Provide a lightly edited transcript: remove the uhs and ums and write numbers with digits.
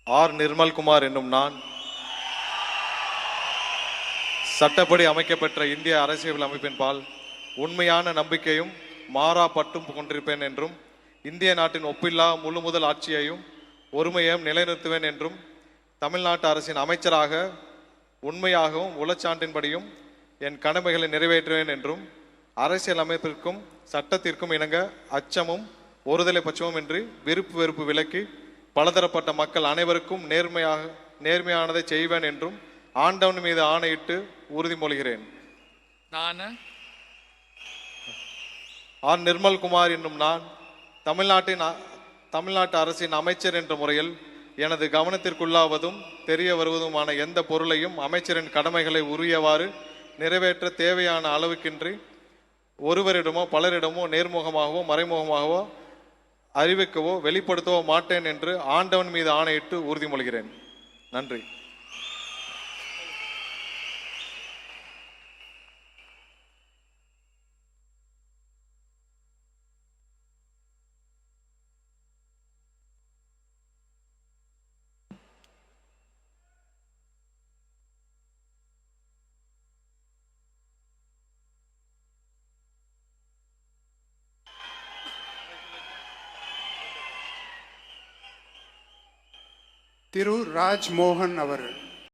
R Nirmalkumar என்னும் நான் சட்டப்படி அமைக்கப்பெற்ற இந்திய அரசியல் அமைப்பின்பால் உண்மையான நம்பிக்கையும் மாறா பட்டும் கொண்டிருப்பேன் என்றும் இந்திய நாட்டின் ஒப்பில்லா முழு முதல் ஆட்சியையும் ஒருமையையும் நிலைநிறுத்துவேன் என்றும் தமிழ்நாட்டு அரசின் அமைச்சராக உண்மையாகவும் உளச்சான்றின்படியும் என் கடமைகளை நிறைவேற்றுவேன் என்றும் அரசியல் அமைப்பிற்கும் சட்டத்திற்கும் இணங்க அச்சமும் ஒருதலை பட்சமும் இன்றி விருப்பு வெறுப்பு விலக்கி பலதரப்பட்ட மக்கள் அனைவருக்கும் நேர்மையானதை செய்வேன் என்றும் ஆண்டவன் மீது ஆணையிட்டு உறுதிமொழிகிறேன். நான் ஆர் நிர்மல்குமார் என்னும் நான் தமிழ்நாட்டு அரசின் அமைச்சர் என்ற முறையில் எனது கவனத்திற்குள்ளாவதும் தெரிய வருவதுமான எந்த பொருளையும் அமைச்சரின் கடமைகளை உரியவாறு நிறைவேற்ற தேவையான அளவுக்கின்றி ஒருவரிடமோ பலரிடமோ நேர்முகமாகவோ மறைமுகமாகவோ அறிவிக்கவோ வெளிப்படுத்தவோ மாட்டேன் என்று ஆண்டவன் மீது ஆணையிட்டு உறுதிமொழிகிறேன். நன்றி. திரு ராஜ்மோகன் அவர்கள்.